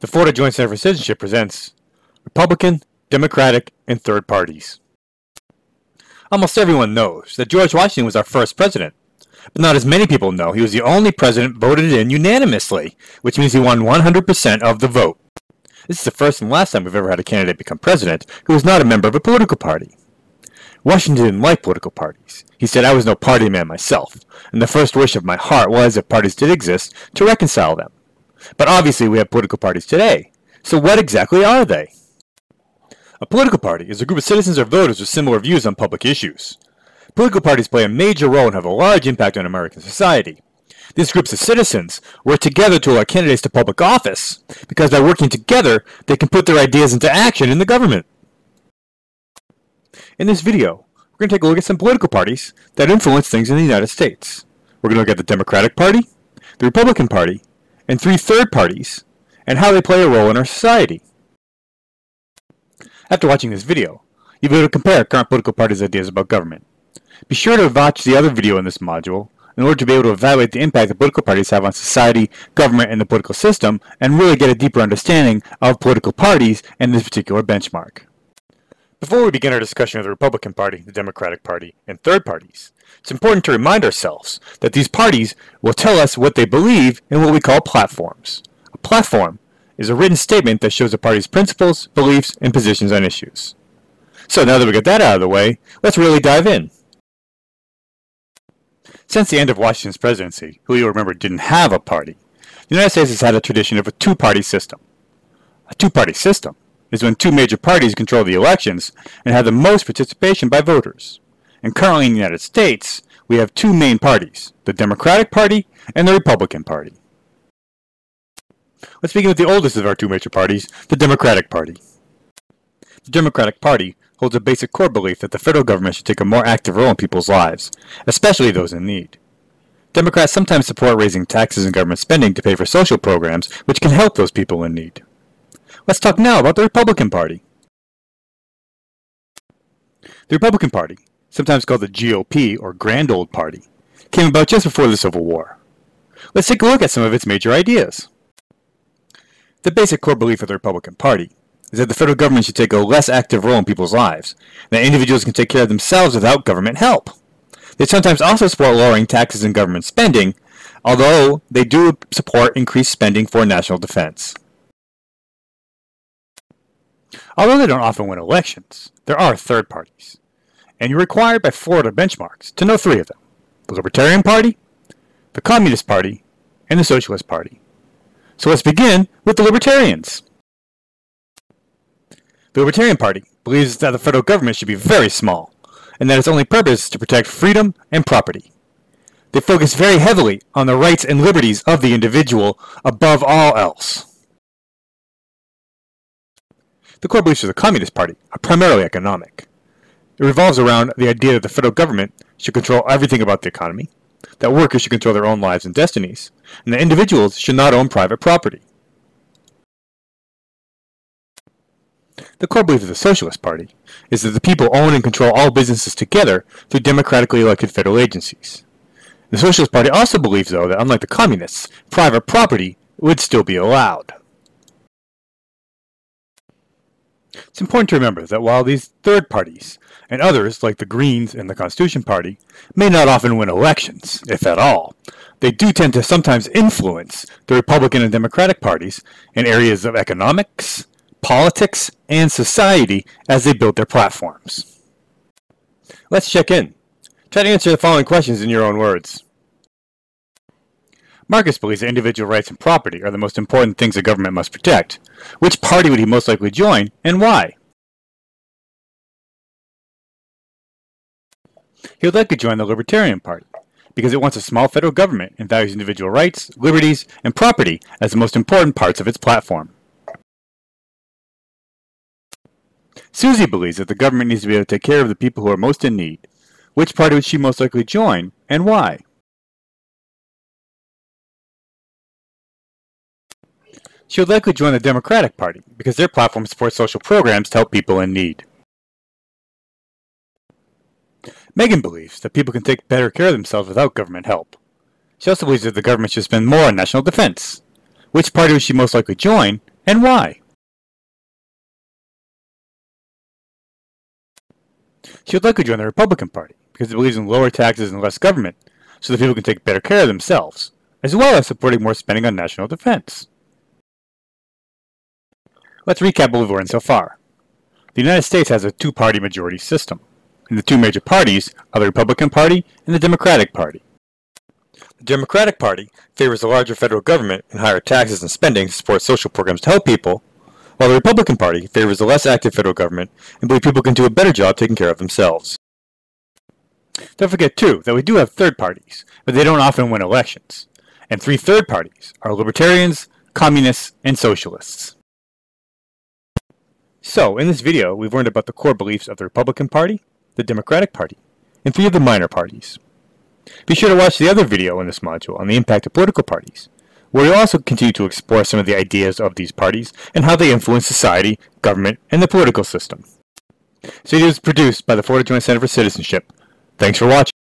The Florida Joint Center for Citizenship presents Republican, Democratic, and Third Parties. Almost everyone knows that George Washington was our first president, but not as many people know he was the only president voted in unanimously, which means he won 100% of the vote. This is the first and last time we've ever had a candidate become president who was not a member of a political party. Washington didn't like political parties. He said, "I was no party man myself, and the first wish of my heart was, if parties did exist, to reconcile them." But obviously we have political parties today. So what exactly are they? A political party is a group of citizens or voters with similar views on public issues. Political parties play a major role and have a large impact on American society. These groups of citizens work together to elect candidates to public office, because by working together, they can put their ideas into action in the government. In this video, we're going to take a look at some political parties that influence things in the United States. We're going to look at the Democratic Party, the Republican Party, and 3 third parties, and how they play a role in our society. After watching this video, you'll be able to compare current political parties' ideas about government. Be sure to watch the other video in this module in order to be able to evaluate the impact that political parties have on society, government, and the political system, and really get a deeper understanding of political parties and this particular benchmark. Before we begin our discussion of the Republican Party, the Democratic Party, and third parties, it's important to remind ourselves that these parties will tell us what they believe in what we call platforms. A platform is a written statement that shows a party's principles, beliefs, and positions on issues. So now that we got that out of the way, let's really dive in. Since the end of Washington's presidency, who you'll remember didn't have a party, the United States has had a tradition of a two-party system. A two-party system is when 2 major parties control the elections and have the most participation by voters. And currently in the United States, we have 2 main parties, the Democratic Party and the Republican Party. Let's begin with the oldest of our 2 major parties, the Democratic Party. The Democratic Party holds a basic core belief that the federal government should take a more active role in people's lives, especially those in need. Democrats sometimes support raising taxes and government spending to pay for social programs which can help those people in need. Let's talk now about the Republican Party. The Republican Party, sometimes called the GOP or Grand Old Party, came about just before the Civil War. Let's take a look at some of its major ideas. The basic core belief of the Republican Party is that the federal government should take a less active role in people's lives, and that individuals can take care of themselves without government help. They sometimes also support lowering taxes and government spending, although they do support increased spending for national defense. Although they don't often win elections, there are third parties, and you're required by Florida benchmarks to know 3 of them: the Libertarian Party, the Communist Party, and the Socialist Party. So let's begin with the Libertarians. The Libertarian Party believes that the federal government should be very small, and that its only purpose is to protect freedom and property. They focus very heavily on the rights and liberties of the individual above all else. The core beliefs of the Communist Party are primarily economic. It revolves around the idea that the federal government should control everything about the economy, that workers should control their own lives and destinies, and that individuals should not own private property. The core belief of the Socialist Party is that the people own and control all businesses together through democratically elected federal agencies. The Socialist Party also believes, though, that unlike the Communists, private property would still be allowed. It's important to remember that while these third parties, and others like the Greens and the Constitution Party, may not often win elections, if at all, they do tend to sometimes influence the Republican and Democratic parties in areas of economics, politics, and society as they build their platforms. Let's check in. Try to answer the following questions in your own words. Marcus believes that individual rights and property are the most important things the government must protect. Which party would he most likely join, and why? He would likely join the Libertarian Party, because it wants a small federal government and values individual rights, liberties, and property as the most important parts of its platform. Susie believes that the government needs to be able to take care of the people who are most in need. Which party would she most likely join, and why? She would likely join the Democratic Party, because their platform supports social programs to help people in need. Megan believes that people can take better care of themselves without government help. She also believes that the government should spend more on national defense. Which party would she most likely join, and why? She would likely join the Republican Party because it believes in lower taxes and less government so that people can take better care of themselves, as well as supporting more spending on national defense. Let's recap what we've learned so far. The United States has a two-party majority system, and the two major parties are the Republican Party and the Democratic Party. The Democratic Party favors a larger federal government and higher taxes and spending to support social programs to help people, while the Republican Party favors a less active federal government and believes people can do a better job taking care of themselves. Don't forget, too, that we do have third parties, but they don't often win elections. And three third parties are libertarians, communists, and socialists. So, in this video, we've learned about the core beliefs of the Republican Party, the Democratic Party, and three of the minor parties. Be sure to watch the other video in this module on the impact of political parties, where we'll also continue to explore some of the ideas of these parties and how they influence society, government, and the political system. This video is produced by the Florida Joint Center for Citizenship. Thanks for watching.